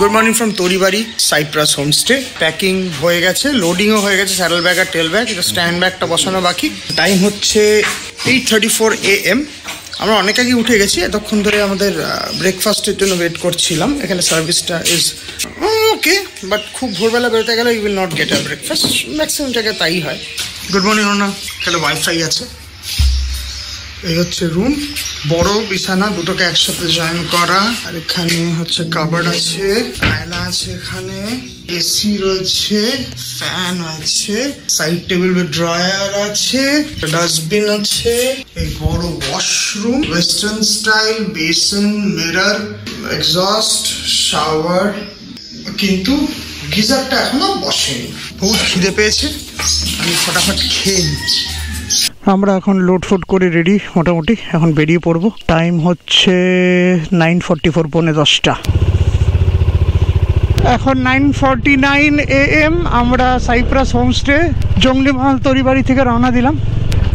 Good morning from Taribari cypress homestay. Packing হয়ে গেছে, লোডিংও হয়ে গেছে, স্যাডেল ব্যাগ আর টেল ব্যাগ, এটা স্ট্যান্ড ব্যাগটা বসানো বাকি। টাইম হচ্ছে 8:34 AM। আমরা অনেক আগে উঠে গেছি, এতক্ষণ ধরে আমাদের ব্রেকফাস্টের জন্য ওয়েট করছিলাম। এখানে সার্ভিসটা ইজ ওকে, বাট খুব ভোরবেলা বেরোতে গেলে you will not get a breakfast, maximum জায়গায় তাই হয়। গুড মর্নিং ওনা, এখানে ওয়াইফাই আছে। এই হচ্ছে রুম, বড় বিছানা, দুটোকে একসাথে জয়েন করা। আর এখানে হচ্ছে কাবার্ড আছে, আয়না আছে, এখানে এসি রয়েছে, ফ্যান আছে, সাইড টেবিল ড্রয়ার আছে, ডাস্টবিন আছে, এই বড় washroom, western style, basin, mirror, exhaust, shower. কিন্তু গিজারটা এখনো বসেনি। বহুত খিদে পেয়েছে, আমি ফটাফট খেয়ে নিচ্ছি। আমরা এখন লোড ফোড করে রেডি মোটামুটি, এখন বেরিয়ে পড়বো। টাইম হচ্ছে 9:44, 9:45। এখন 9:49 AM। আমরা সাইপ্রাস হোমস্টে জঙ্গলিমহল তরিবাড়ি থেকে রওনা দিলাম।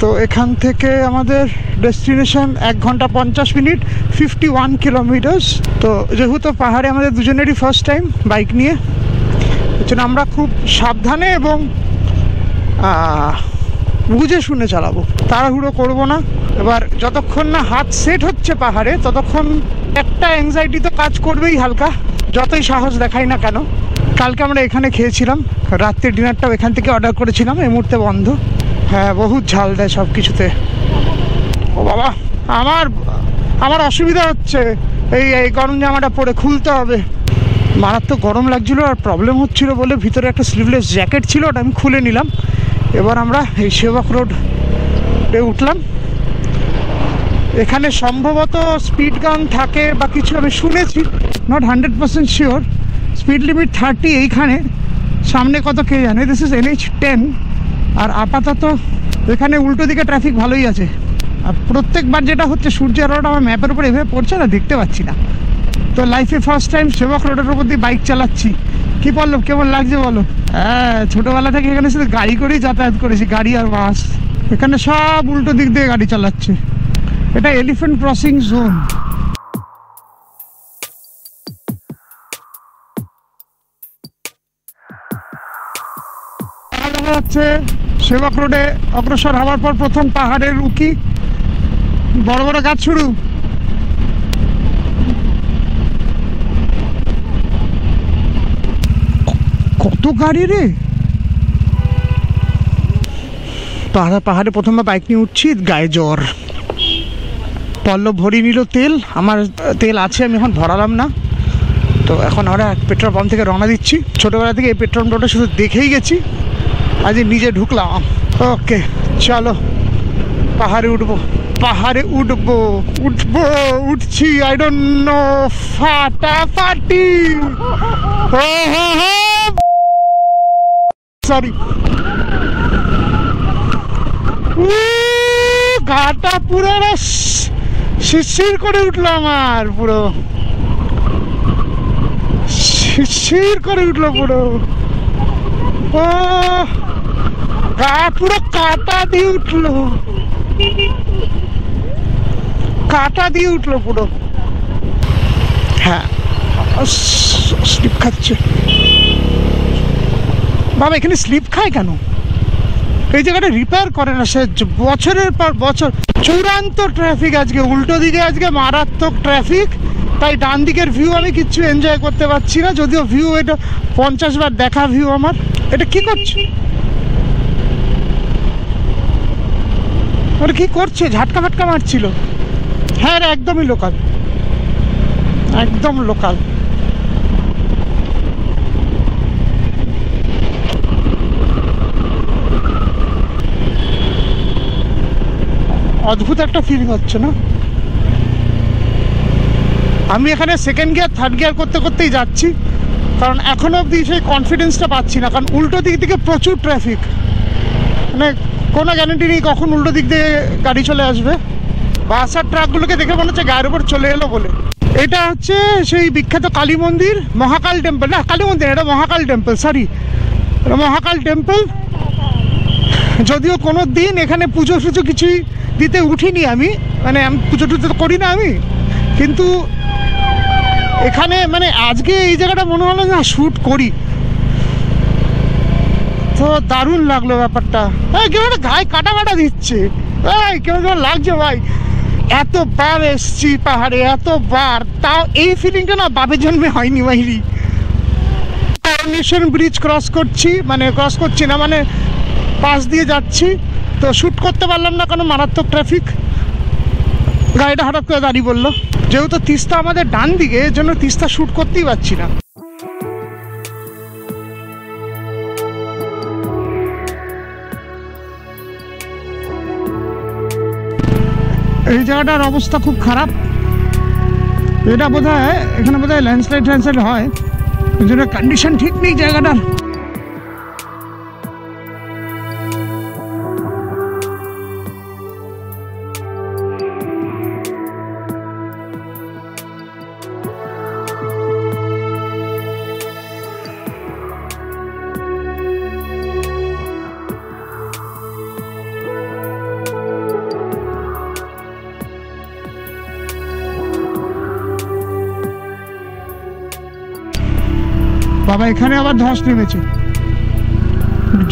তো এখান থেকে আমাদের ডেস্টিনেশন 1 ঘন্টা 50 মিনিট, 51 কিলোমিটার্স। তো যেহেতু পাহাড়ে আমাদের দুজনেরই ফার্স্ট টাইম বাইক নিয়ে, এর জন্য আমরা খুব সাবধানে এবং বুঝে শুনে চালাবো, তাড়াহুড়ো করবো না। এবার যতক্ষণ না হাত সেট হচ্ছে পাহাড়ে, ততক্ষণ একটা অ্যাংজাইটি তো কাজ করবেই হালকা, যতই সাহস দেখাই না কেন। কালকে আমরা এখানে খেয়েছিলাম, রাত্রের ডিনারটাও এখান থেকে অর্ডার করেছিলাম, এই মুহূর্তে বন্ধ। হ্যাঁ, বহুত ঝাল দেয় সব কিছুতে। ও বাবা, আমার অসুবিধা হচ্ছে, এই গরম জামাটা পরে খুলতে হবে। মারাত্মক গরম লাগছিলো আর প্রবলেম হচ্ছিলো বলে ভিতরে একটা স্লিভলেস জ্যাকেট ছিল, ওটা আমি খুলে নিলাম। এবার আমরা এই সেবক রোডে উঠলাম। এখানে সম্ভবত স্পিড গান থাকে বা কিছু, আমি শুনেছি, নট 100% শিওর। স্পিড লিমিট 30 এইখানে, সামনে কত কে জানে। This is NH10। আর আপাতত এখানে উল্টো দিকে ট্রাফিক ভালোই আছে। আর প্রত্যেকবার যেটা হচ্ছে, সূর্যের আলোটা আমার ম্যাপের উপর এভাবে পড়ছে না, দেখতে পাচ্ছি না। তো লাইফে ফার্স্ট টাইম সেবক রোডের উপর দিয়ে বাইক চালাচ্ছি। কি পল্লব, কেমন লাগছে বলো? হ্যাঁ, ছোটোবেলা থেকে এখানে শুধু গাড়ি করেই যাতায়াত করেছি, গাড়ি আর বাস। এখানে সব উল্টো দিক দিয়ে গাড়ি চালাচ্ছে। এটা এলিফ্যান্ট ক্রসিং জোন। হচ্ছে সেবক রোডে অগ্রসর হওয়ার পর প্রথম পাহাড়ের উকি, বড় বড় গাছ শুরু। কত গাড়ি রে! পাহাড়ে প্রথমবার বাইক নিয়ে উঠছি, গায়ে জ্বর। পল্লব ভরিয়ে নিল তেল, আমার তেল আছে, আমি এখন ভরালাম না। তো এখন আমরা পেট্রোল পাম্প থেকে রওনা দিচ্ছি। ছোটোবেলা থেকে এই পেট্রোল পাম্পটা শুধু দেখেই গেছি, আজ নিজে ঢুকলাম। ওকে, চলো পাহাড়ে উঠবো, উঠছি। আই ডোন্ট নো, ফাটাফাটি। সরি, গাটা পুরো শিরশির করে উঠলো, আমার পুরো শিরশির করে উঠলো পুরো। ও গা পুরো কাটা দিয়ে উঠলো পুরো। হ্যাঁ, স্লিপ খাচ্ছে বাবা। এখানে স্লিপ খায় কেন? এই জায়গাটা রিপেয়ার করে না সে বছরের পর বছর। চূড়ান্ত ট্রাফিক আজকে, উল্টো দিকে আজকে মারাত্মক ট্রাফিক। তাই ডান দিকের ভিউ আমি কিচ্ছু এনজয় করতে পারছি না, যদিও ভিউ এটা 50 বার দেখা ভিউ আমার। এটা কি করছে? ওরা কি করছে? ঝাটকা ফাটকা মারছিল। হ্যাঁ, একদমই লোকাল, একদম লোকাল। অদ্ভুত একটা ফিলিং হচ্ছে না? আমি এখানে সেকেন্ড গিয়ার থার্ড গিয়ার করতে করতেই যাচ্ছি, কারণ এখনো অবধি সেই কনফিডেন্সটা পাচ্ছি না। কারণ উল্টো দিক থেকে প্রচুর ট্রাফিক, মানে কোনো গ্যারান্টি নেই কখন উল্টো দিক দিয়ে গাড়ি চলে আসবে। বাস আর ট্রাকগুলোকে দেখে মনে হচ্ছে গায়ের উপর চলে এলো বলে। এটা হচ্ছে সেই বিখ্যাত কালী মন্দির, মহাকাল টেম্পল। না, কালী মন্দির এটা মহাকাল টেম্পল, সরি, মহাকাল টেম্পল। যদিও কোনো দিন এখানে পুজো ফুজো কিছুই দিতে উঠিনি আমি, মানে আমি পুজো টুজো করি না আমি, কিন্তু এখানে মানে আজকে এই জায়গাটা মনে হলো না শ্যুট করি, তো দারুণ লাগলো ব্যাপারটা। কেউ একটা গায়ে কাটা দিচ্ছে, কেমন লাগছে ভাই। এতবার এসছি পাহাড়ে, এতবার, তাও এই ফিলিংটা না বাপের জন্মে হয়নি বাইরি। করোনেশন ব্রিজ ক্রস করছি না, মানে পাশ দিয়ে যাচ্ছি, তো শ্যুট করতে পারলাম না কারণ মারাত্মক ট্রাফিক। গাড়িটা হঠাৎ করে দাঁড়িয়ে বললো, যেহেতু তিস্তা আমাদের ডান দিকে, এর জন্য তিস্তা শ্যুট করতেই পারছি না। এই জায়গাটার অবস্থা খুব খারাপ। এটা বোধহয় এখানে বোধহয় ল্যান্ডস্লাইড হয়, ওই জন্য কন্ডিশন ঠিক নেই জায়গাটার। বাবা এখানে আবার ধস নেমেছে,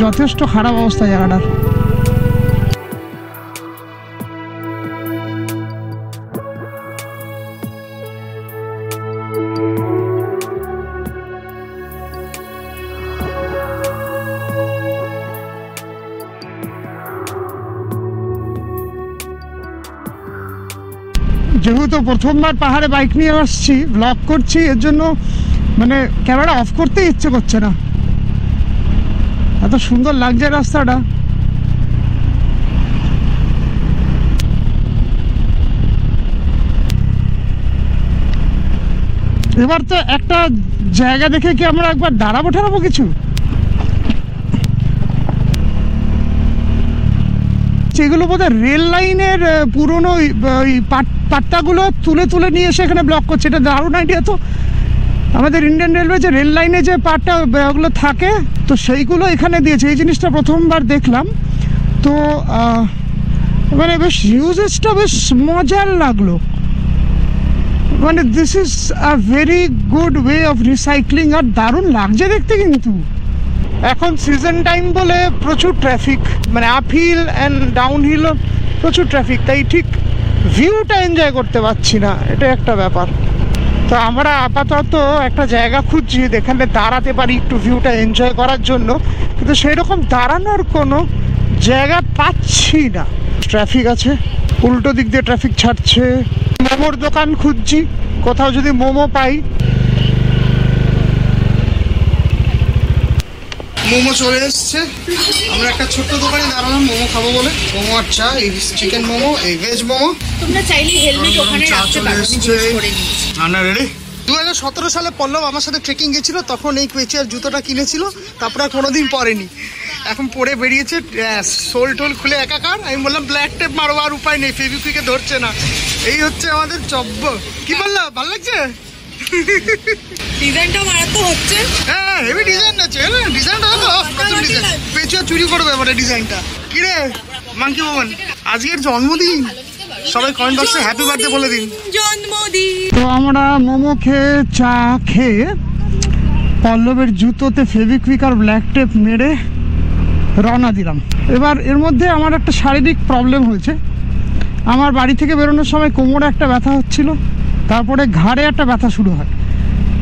যথেষ্ট খারাপ অবস্থা জায়গাটার। যেহেতু প্রথমবার পাহাড়ে বাইক নিয়ে আসছি, ব্লগ করছি, এর জন্য মানে ক্যামেরা অফ করতে ইচ্ছে করছে না, এত সুন্দর লাগছে রাস্তাটা। এবার তো একটা জায়গা দেখে কি আমরা একবার দাঁড়াবো ঠাড়াবো কিছু। সেগুলো বোধহয় রেল লাইনের পুরনো ওই পাট্টাগুলো তুলে নিয়ে এসে এখানে ব্লক করছে। এটা দারুণ আইডিয়া। তো আমাদের ইন্ডিয়ান রেলওয়ে যে রেল লাইনে যে পাটটা ওগুলো থাকে, তো সেইগুলো এখানে দিয়েছে। এই জিনিসটা প্রথমবার দেখলাম, তো মানে বেশ ইউজেসটা বেশ মজার লাগলো। মানে this is a very good way of recycling, আর দারুণ লাগছে দেখতে। কিন্তু এখন সিজন টাইম বলে প্রচুর ট্রাফিক, মানে আপহিল অ্যান্ড ডাউনহিলও প্রচুর ট্রাফিক, তাই ঠিক ভিউটা এনজয় করতে পারছি না, এটা একটা ব্যাপার। তো আমরা আপাতত একটা জায়গা খুঁজছি যেখানে দাঁড়াতে পারি একটু ভিউটা এনজয় করার জন্য, কিন্তু সেই রকম দাঁড়ানোর কোনো জায়গা পাচ্ছি না। ট্রাফিক আছে, উল্টো দিক দিয়ে ট্রাফিক ছাড়ছে। মোমোর দোকান খুঁজছি, কোথাও যদি মোমো পাই। মোমো চলে এসছে, আমরা একটা ছোট্ট দোকানে দাঁড়ালাম মোমো খাবো বলে। মোমো আর চা, এই চিকেন মোমো, এই ভেজ মোমো। তোমরা চাইলে হেলমেট ওখানে রাখতে পারো, আমি চুজ করে নিয়েছি। রান্না রেডি। 2017 সালে পল্লব আমার সাথে ট্রেকিং গেছিল, তখন এই কুয়েচিয়ার জুতোটা কিনেছিল, তারপরে আর কোনোদিন পরেনি। এখন পরে বেরিয়েছে, সোল টোল খুলে একাকার। আমি বললাম ব্ল্যাক টেপ মারো, আর উপায় নেই, ফেভিকুইকে ধরছে না। এই হচ্ছে আমাদের চব্য। কি বললো, ভালো লাগছে? ডিজাইনটা মারাত্মক হচ্ছে। হ্যাঁ হেভি ডিজাইন আছে, ডিজাইনটা তো নতুন ডিজাইন। পেঁচুয়া চুরি করবে এবারে ডিজাইনটা। কি রে মাঙ্কি মোহন, আজকের জন্মদিন, সবাই কমেন্ট বক্সে হ্যাপি বার্থডে বলে দিন। জন্মদিন। তো আমরা মোমো খেয়ে চা খেয়ে পল্লবের জুতোতে ফেভিকুইক আর ব্ল্যাক টেপ মেরে রওনা দিলাম। এবার এর মধ্যে আমার একটা শারীরিক প্রবলেম হয়েছে। আমার বাড়ি থেকে বেরোনোর সময় কোমরে একটা ব্যথা হচ্ছিল, তারপরে ঘাড়ে একটা ব্যথা শুরু হয়।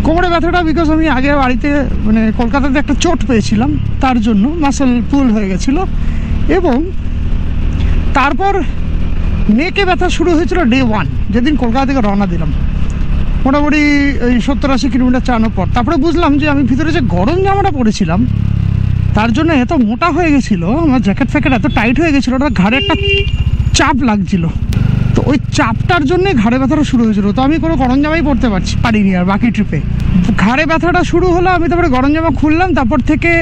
কোমরে ব্যথাটা বিকজ আমি আগে বাড়িতে মানে কলকাতাতে একটা চোট পেয়েছিলাম, তার জন্য মাসল পুল হয়ে গেছিলো। এবং তারপর নেকে ব্যথা শুরু হয়েছিল ডে 1, যেদিন কলকাতা থেকে রওনা দিলাম, মোটামুটি ওই 70-80 কিলোমিটার চালানোর পর। তারপরে বুঝলাম যে আমি ভিতরে যে গরম জামাটা পরেছিলাম তার জন্য এত মোটা হয়ে গেছিলো, আমার জ্যাকেট ফ্যাকেট এত টাইট হয়ে গেছিলো, ওটা ঘাড়ে একটা চাপ লাগছিল। তো ওই চাপটার জন্যে ঘাড়ে ব্যথাটা শুরু হয়েছিল। তো আমি কোনো গরম জামাই পরতে পারিনি আর বাকি ট্রিপে। ঘাড়ে ব্যথাটা শুরু হলো, আমি তারপরে গরম জামা খুললাম, তারপর থেকে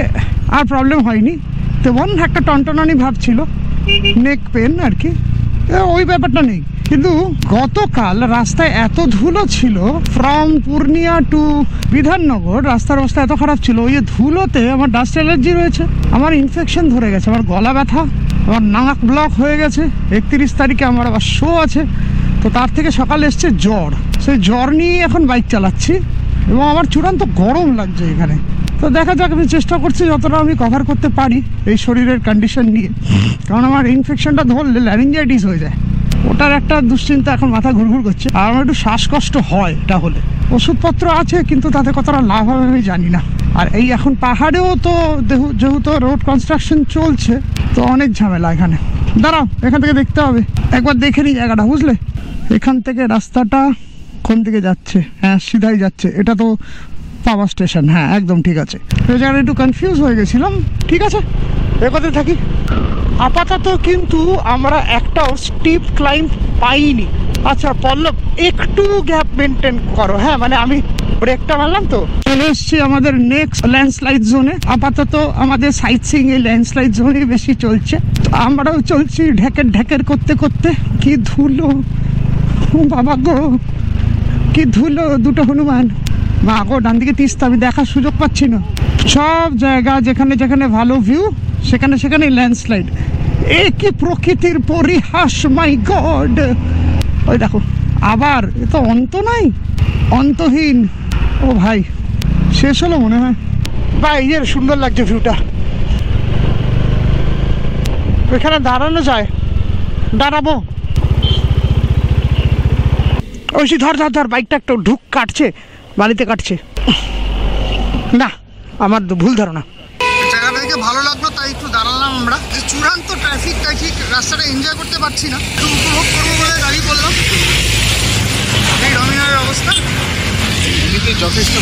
আর প্রবলেম হয়নি। তেমন একটা টনটনানি ভাব ছিল, নেক পেন আর কি, ওই ব্যাপারটা নেই। কিন্তু গতকাল রাস্তায় এত ধুলো ছিল, ফ্রম পূর্ণিয়া টু বিধাননগর রাস্তার অবস্থা এত খারাপ ছিল, ওই যে ধুলোতে আমার ডাস্ট অ্যালার্জি রয়েছে, আমার ইনফেকশন ধরে গেছে, আমার গলা ব্যথা, আমার নাক ব্লক হয়ে গেছে। 31 তারিখে আমার আবার শো আছে, তো তার থেকে সকালে এসছে জ্বর, সেই জ্বর নিয়ে এখন বাইক চালাচ্ছি এবং আমার চূড়ান্ত গরম লাগছে এখানে। তো দেখা যাক, আমি চেষ্টা করছি যতটা আমি কভার করতে পারি এই শরীরের কন্ডিশন নিয়ে, কারণ আমার ইনফেকশনটা ধরলে ল্যারিঞ্জাইটিস হয়ে যায়, ওটার একটা দুশ্চিন্তা এখন মাথা ঘুরঘুর করছে। আর আমার একটু শ্বাসকষ্ট হয় এটা হলে, ওষুধপত্র আছে কিন্তু তাতে কতটা লাভ হবে আমি জানি না। আর এই এখন পাহাড়েও তো যেহেতু রোড কনস্ট্রাকশন চলছে, তো অনেক ঝামেলা এখানে। দাঁড়াও, এখান থেকে দেখতে হবে, একবার দেখে নিই জায়গাটা, বুঝলে? এখান থেকে রাস্তাটা কোন দিকে যাচ্ছে? হ্যাঁ, সিধাই যাচ্ছে, এটা তো পাওয়ার স্টেশন। হ্যাঁ, একদম ঠিক আছে। এই জায়গাটা একটু কনফিউজ হয়ে গেছিলাম। ঠিক আছে, এগোতে থাকি। আপাতত কিন্তু আমরা একটাও স্টিপ ক্লাইম্ব পাইনি। আচ্ছা পল্লব, একটু গ্যাপ মেনটেন করো। হ্যাঁ, মানে আমি ব্রেকটা মারলাম তো। চলে এসছি আমাদের নেক্সট ল্যান্ডস্লাইড জোনে। আপাতত আমাদের সাইট সিইং এই ল্যান্ডস্লাইড জোনেই বেশি চলছে। আমরাও চলছি ঢেকের ঢেকের করতে করতে। কি ধুলো বাবা গো, কি ধুলো! দুটো হনুমান, মা গো, ডান দিকে তিস্তা, আমি দেখার সুযোগ পাচ্ছি না। সব জায়গা যেখানে যেখানে ভালো ভিউ সেখানে সেখানে ল্যান্ডস্লাইড। এ কি প্রকৃতির পরিহাস, মাই গড! ওই দেখো আবার, এ তো অন্ত নাই, অন্তহীন। ও ভাই, শেষ হলো মনে হয়। ভাই, এই যে সুন্দর লাগছে ভিউটা। এখানে দাঁড়ানো যায়, দাঁড়াবো। ওই ধর ধর ধর, বাইকটা একটু ঢুক কাটছে, বাড়িতে কাটছে না, আমার ভুল ধারণা। জায়গাটা দেখে ভালো লাগলো তাই একটু দাঁড়ালাম আমরা। চূড়ান্ত ট্রাফিক, রাস্তাটা এনজয় করতে পারছি না, একটু উপভোগ করবো বলে গাড়ি করলাম। এই ডমিনারের অবস্থা যথেষ্ট।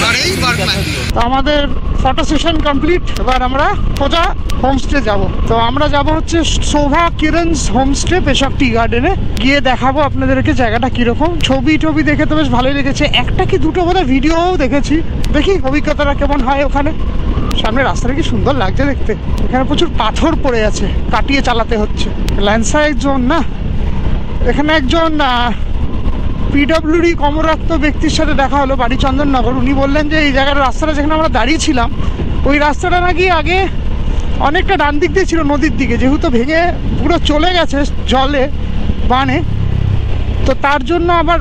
আমাদের ফটো সেশন কমপ্লিট। এবার আমরা সোজা হোমস্টে যাব। তো আমরা যাব হচ্ছে শোভা কিরণস হোমস্টে, পেশক টি গার্ডেনে। গিয়ে দেখাবো আপনাদেরকে জায়গাটা কিরকম। ছবি টবি দেখে তো বেশ ভালোই লেগেছে। একটা কি দুটো বোধহয় ভিডিওও দেখেছি, দেখি অভিজ্ঞতাটা কেমন হয় ওখানে। সামনে রাস্তাটা কি সুন্দর লাগছে দেখতে। এখানে প্রচুর পাথর পড়ে আছে, কাটিয়ে চালাতে হচ্ছে। ল্যান্ডস্লাইড জোন না। এখানে একজন পিডব্লিউডি কর্মরত ব্যক্তির সাথে দেখা হলো, বাড়ি চন্দননগর। উনি বললেন যে এই জায়গার রাস্তাটা যেখানে আমরা দাঁড়িয়েছিলাম, ওই রাস্তাটা নাকি আগে অনেকটা ডান দিক দিয়ে ছিল নদীর দিকে, যেহেতু ভেঙে পুরো চলে গেছে জলে, বানে, তো তার জন্য আবার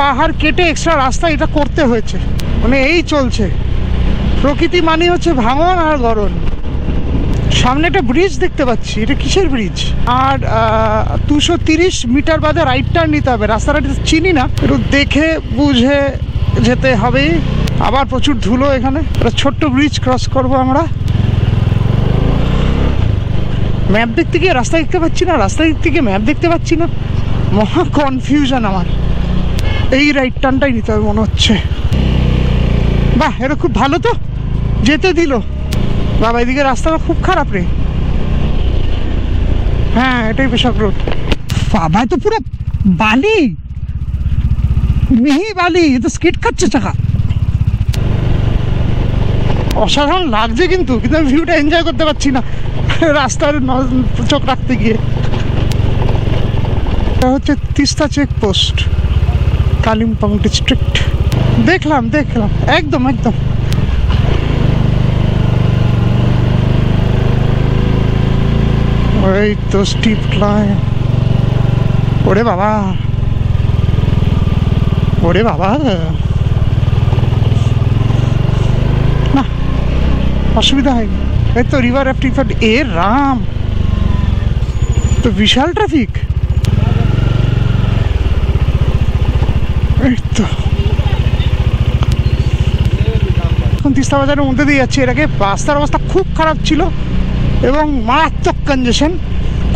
পাহাড় কেটে এক্সট্রা রাস্তা এটা করতে হয়েছে। মানে এই চলছে। প্রকৃতি মানে হচ্ছে ভাঙন আর গরম। সামনে একটা ব্রিজ দেখতে পাচ্ছি, এটা কিসের ব্রিজ? আর 230 মিটার বাদে রাইট টার্ন নিতে হবে। রাস্তাটা চিনি না, একটু দেখে বুঝে যেতে হবে। আবার প্রচুর ধুলো এখানে। একটা ছোট্ট ব্রিজ ক্রস করব আমরা। ম্যাপ দেখতে গিয়ে রাস্তা দেখতে পাচ্ছি না, রাস্তা দেখতে গিয়ে ম্যাপ দেখতে পাচ্ছি না, মহা কনফিউশন আমার। এই রাইট টার্নটাই নিতে হবে মনে হচ্ছে। বাহ, এটা খুব ভালো তো, যেতে দিল। বাবা, এদিকে রাস্তাটা খুব খারাপ রে। হ্যাঁ, এটাই পেশক রোড। বাবা, তো পুরো বালি, মিহি বালি, এ তো স্কিড খাচ্ছে চাকা। অসাধারণ লাগছে কিন্তু আমি ভিউটা এনজয় করতে পারছি না রাস্তার চোখ রাখতে গিয়ে। এটা হচ্ছে তিস্তা চেকপোস্ট, কালিম্পং ডিস্ট্রিক্ট। দেখলাম একদম একদম। ওই তো স্টিপ ক্লাইম্ব। ওরে বাবা, ওরে বাবা, না অসুবিধা হয়নি। এই তো রিভার রাফটিং। এ রাম, তো বিশাল ট্রাফিক। এই তো এখন তিস্তা বাজারের মধ্যে দিয়ে যাচ্ছি। এর আগে রাস্তার অবস্থা খুব খারাপ ছিল এবং মারাত্মক কনজেশন,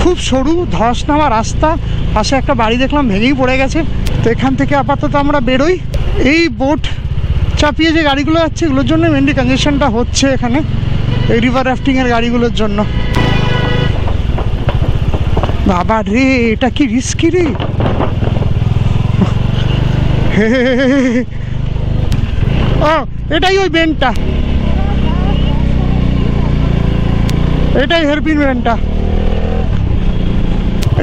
খুব সরু ধস নামা রাস্তা। পাশে একটা বাড়ি দেখলাম ভেঙেই পড়ে গেছে। তো এখান থেকে আপাতত আমরা বেরোই। এই বোট চাপিয়ে যে গাড়িগুলো যাচ্ছে এগুলোর জন্য মেনলি কনজেশনটা হচ্ছে এখানে, এই রিভার রাফটিংয়ের গাড়িগুলোর জন্য। বাবা রে, এটা কি রিস্কি রে। ও, এটাই ওই বেন্ডটা, এটাই হেরপিন বেন্ডটা।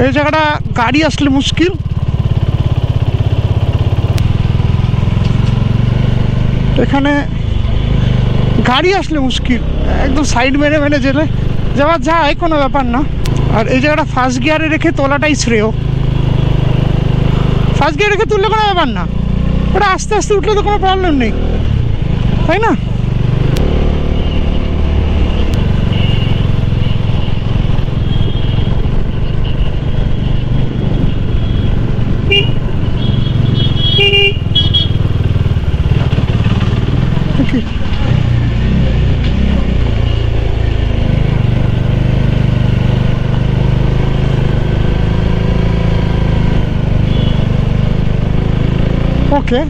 এই জায়গাটা গাড়ি আসলে মুশকিল। এখানে গাড়ি আসলে মুশকিল, একদম সাইড মেরে মেরে যাওয়া যায়, কোনো ব্যাপার না। আর এই জায়গাটা ফার্স্ট গিয়ারে রেখে তোলাটাই শ্রেয়। ফার্স্ট গিয়ার রেখে তুললে কোনো ব্যাপার না, ওটা আস্তে আস্তে উঠলে তো কোনো প্রবলেম নেই, তাই না? ওকে,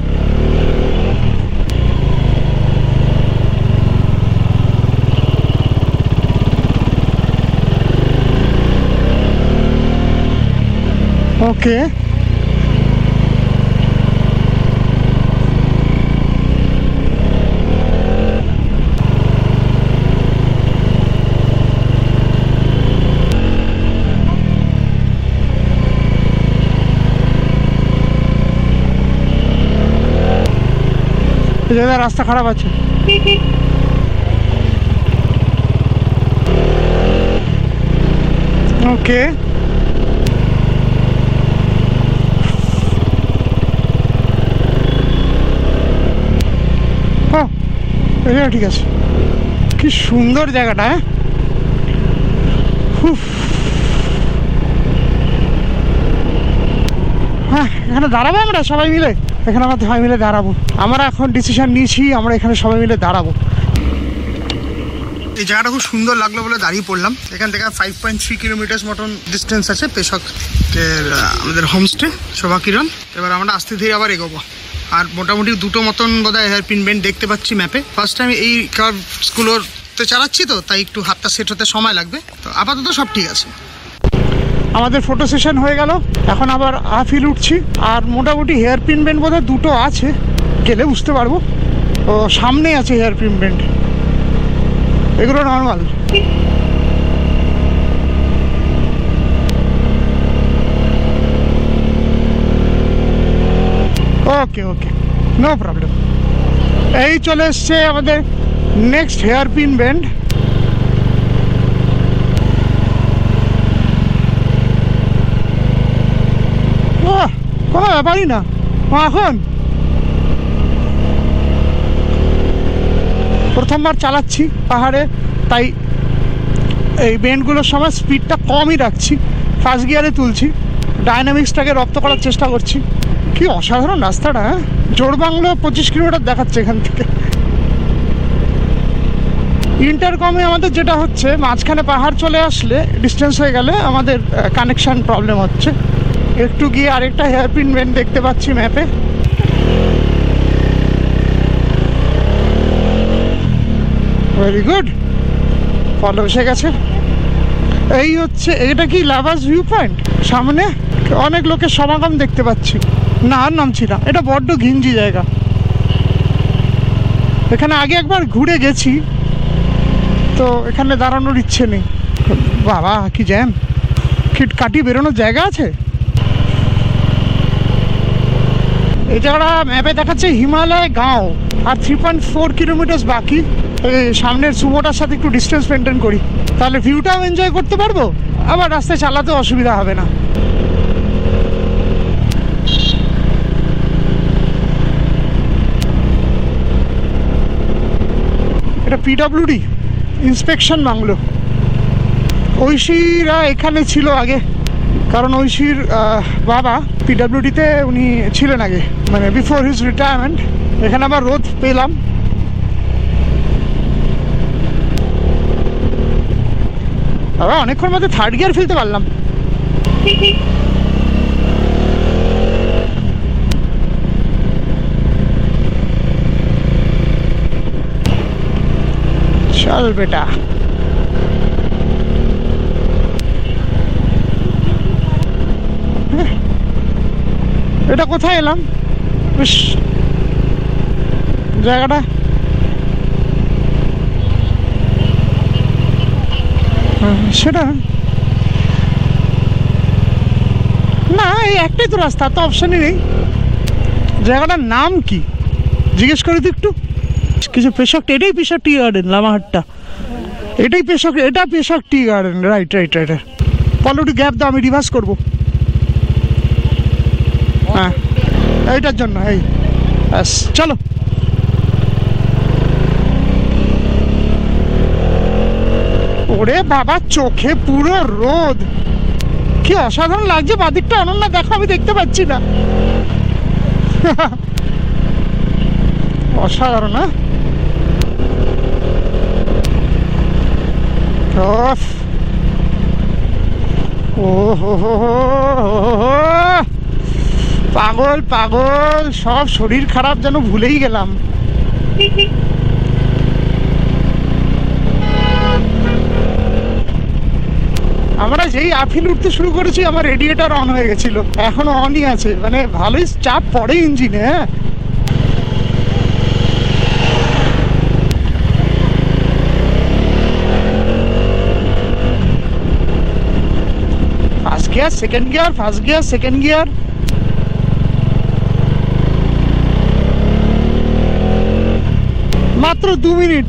ওকে, রাস্তা খারাপ আছে। ওকে, ঠিক আছে। কি সুন্দর জায়গাটা, হ্যাঁ। হ্যাঁ, এখানে দাঁড়াবো আমরা সবাই মিলে, এখানে আমরা সবাই মিলে দাঁড়াবো। আমরা এখন ডিসিশন নিয়েছি আমরা এখানে সবাই মিলে দাঁড়াবো। এই জায়গাটা খুব সুন্দর লাগলো বলে দাঁড়িয়ে পড়লাম। এখান থেকে 5.3 কিলোমিটার মতন ডিস্টেন্স আছে পেশকের আমাদের হোমস্টে শোভাকিরণ। এবার আমরা আস্তে ধীরে আবার এগোবো। আর মোটামুটি 2টো মতন বোধহয় হেয়ারপিন বেন্ড দেখতে পাচ্ছি ম্যাপে। ফার্স্ট টাইম এই কার্ভসগুলোতে চালাচ্ছি তো, তাই একটু হাতটা সেট হতে সময় লাগবে। তো আপাতত সব ঠিক আছে। আমাদের ফটো সেশন হয়ে গেল, এখন আবার আফিল উঠছি। আর মোটামুটি হেয়ারপিন বেন্ড বোধহয় 2টো আছে, গেলে বুঝতে পারবো। ও সামনেই আছে হেয়ারপিন বেন্ড, এগুলো নর্মাল। ওকে ওকে, নো প্রবলেম। এই চলে এসছে আমাদের নেক্সট হেয়ারপিন বেন্ড। কোনো ব্যাপারই না। এখন প্রথমবার চালাচ্ছি পাহাড়ে, তাই এই বেন্ডগুলোর সময় স্পিডটা কমই রাখছি, ফার্স্ট গিয়ারে তুলছি, ডাইনামিক্সটাকে রপ্ত করার চেষ্টা করছি। কি অসাধারণ রাস্তাটা, হ্যাঁ। জোড়বাংলো 25 কিলোমিটার দেখাচ্ছে এখান থেকে। ইন্টারকমে আমাদের যেটা হচ্ছে, মাঝখানে পাহাড় চলে আসলে ডিস্টেন্স হয়ে গেলে আমাদের কানেকশান প্রবলেম হচ্ছে। একটু গিয়ে আরেকটা হেয়ারপিন বেন্ড দেখতে পাচ্ছি ম্যাপে। ভেরি গুড, ফলো এসে গেছে। এই হচ্ছে, এটা কি লাভাস ভিউ পয়েন্ট? সামনে অনেক লোকের সমাগম দেখতে পাচ্ছি। না, আর নামছি না, এটা বড্ড ঘিঞ্জি জায়গা। এখানে আগে একবার ঘুরে গেছি, তো এখানে দাঁড়ানোর ইচ্ছে নেই। বাবা কি জ্যাম, কাটি বেরোনোর জায়গা আছে। এই জায়গাটা ম্যাপে দেখাচ্ছে হিমালয় গাঁও, আর 3.4 কিলোমিটার বাকি। সামনের সুমোটার সাথে একটু ডিস্টেন্স মেনটেন করি, তাহলে ভিউটাও এনজয় করতে পারবো, আবার রাস্তায় চালাতে অসুবিধা হবে না। এটা পিডব্লিউডি ইন্সপেকশন বাংলো। ঐশীরা এখানে ছিল আগে, কারণ ঐশীর বাবা পিডব্লিউডিতে উনি ছিলেন আগে, মানে বিফোর হিজ রিটায়ারমেন্ট। এখানে আবার রোদ পেলাম। আবার অনেকক্ষণ মধ্যে থার্ড গিয়ার ফেলতে পারলাম। চল বেটা, এটা কোথায় এলাম? বেশ জায়গাটা সেটা না, এই একটাই তো রাস্তা, তো অপশানই নেই। জায়গাটার নাম কি জিজ্ঞেস করি তো একটু। কিছু পেশক, এটাই পেশক টি গার্ডেন, লামাহাটটা এটাই পেশক, এটা Peshok tea garden. Right right right. পলো একটু গ্যাপ দাও, আমি রিভার্স করবো। হ্যাঁ এইটার জন্য এই ব্যাস চলো। ওরে বাবা চোখে পুরো রোদ, কি অসাধারণ লাগছে। বাদিকটা অনন্যা দেখো, আমি দেখতে পাচ্ছি না। অসাধারণ। ও পাগল পাগল, সব শরীর খারাপ যেন ভুলেই গেলাম। আমরা যেই আফিল উঠতে শুরু করেছি আমার রেডিয়েটর অন হয়ে গেছিল, এখনো অনই আছে, মানে ভালোই চাপ পড়ে ইঞ্জিনে। হ্যাঁ first gear second gear, first gear second gear. মাত্র 2 মিনিট।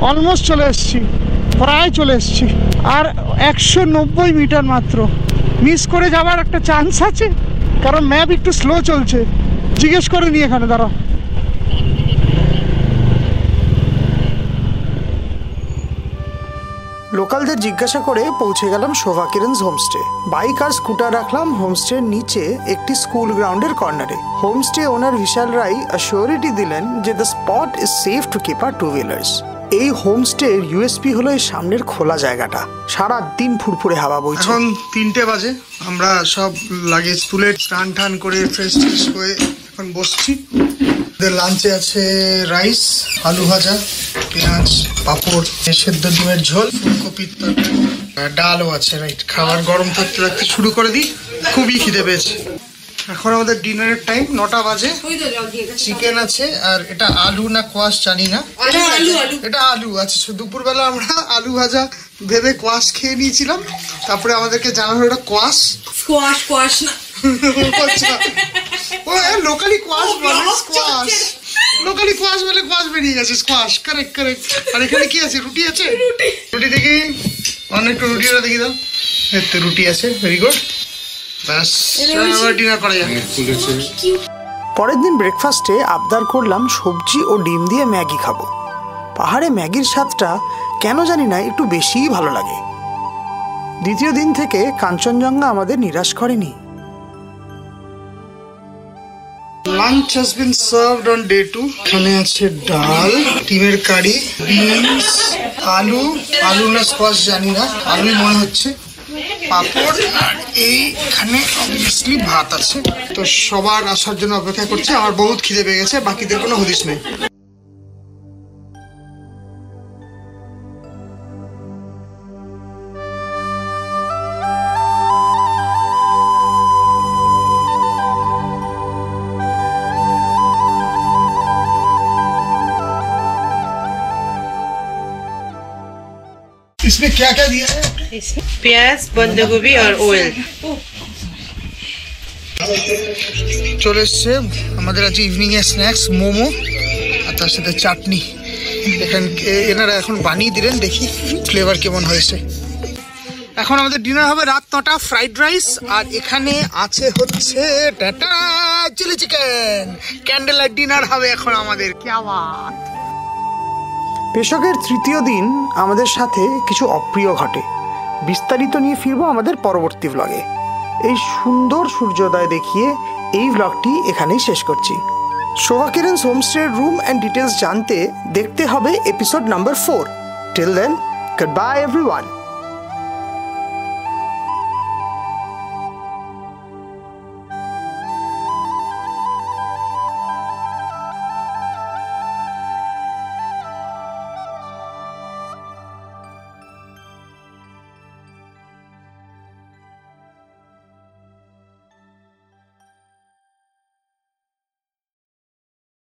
অলমোস্ট চলে এসছি, প্রায় চলে এসছি। আর 190 মিটার মাত্র। মিস করে যাওয়ার একটা চান্স আছে, কারণ ম্যাপ একটু স্লো চলছে। জিজ্ঞেস করে নি এখানে, দাঁড়াও। লোকালদের জিজ্ঞাসা করে পৌঁছে গেলাম শোভা কিরণস হোমস্টে। বাইক আর স্কুটার রাখলাম হোমস্টের নিচে একটি স্কুল গ্রাউন্ডের কর্নারে। হোমস্টে ওনার বিশাল রাই অ্যাসিওরিটি দিলেন যে the spot is safe to keep আর 2 হুইলার্স। এই হোমস্টের ইউএসপি হলো এই সামনের খোলা জায়গাটা, সারা দিন ফুরফুরে হাওয়া বইছে। এখন 3টে বাজে, আমরা সব লাগেজ তুলে স্নান টান করে ফ্রেশ ট্রেশ হয়ে এখন বসছি। লাঞ্চে আছে রাইস, আলু ভাজা, পেঁয়াজ, পাঁপড়, সেদ্ধ ডিমের ঝোল, ফুলকপির তরকারি, ডালও আছে। রাইট, খাবার গরম থাকতে থাকতে শুরু করে দিই, খুবই খিদে পেয়েছে। এখন আমাদের ডিনারের টাইম, 9টা বাজে। চিকেন আছে, আর এটা আলু না কোয়াশ জানি না, এটা আলু আছে। দুপুরবেলা আমরা আলু ভাজা ভেবে কোয়াশ খেয়ে নিয়েছিলাম, তারপরে আমাদেরকে জানানো এটা কোয়াশ। কোয়াশ না, ও লোকালি কোয়াশ বলে, স্কোয়াশ। লোকালি কোয়াশ বলে কোয়াশ বেরিয়ে গেছে, স্কোয়াশ। Correct correct. আর এখানে কি আছে? রুটি আছে। রুটি দেখি, অনেক রুটিটা দেখি দাও। এতে রুটি আছে, ভেরি গুড। ব্যাস, আবার ডিনার করা যাবে। পরের দিন ব্রেকফাস্টে আবদার করলাম সবজি ও ডিম দিয়ে ম্যাগি খাবো। পাহাড়ে ম্যাগির স্বাদটা কেন জানি না একটু বেশিই ভালো লাগে। দ্বিতীয় দিন থেকে কাঞ্চনজঙ্ঘা আমাদের নিরাশ করেনি। Lunch has been served on day 2. এখানে আছে ডাল, ডিমের কারি, বিনস, আলু না স্কোয়াশ জানি না, আলুই মনে হচ্ছে, পাঁপড়, আর এইখানে অবভিয়াসলি ভাত আছে। তো সবার আসার জন্য অপেক্ষা করছে। আমার বহুত খিদে পেয়ে গেছে, বাকিদের কোনো হদিস নেই। इसमें क्या क्या दिया है? प्याज, बंद गोभी और ऑयल। চলে এসছে আমাদের আজ ইভিনিং এর স্ন্যাক্স, মোমো আর তার সাথে চাটনি। এনারা এখন বানিয়ে দিলেন, দেখি ফ্লেভার কেমন হয়েছে। এখন আমাদের ডিনার হবে রাত 9টা, ফ্রাইড রাইস, আর এখানে আছে হচ্ছে টাটা chilli chicken. Candle light dinner হবে এখন আমাদের। क्या बात। পেশকের তৃতীয় দিন আমাদের সাথে কিছু অপ্রিয় ঘটে, বিস্তারিত নিয়ে ফিরবো আমাদের পরবর্তী ব্লগে। এই সুন্দর সূর্যোদয় দেখিয়ে এই ব্লগটি এখানেই শেষ করছি। শোভা কিরণস হোমস্টের রুম অ্যান্ড ডিটেলস জানতে দেখতে হবে episode number 4। Till then, goodbye everyone.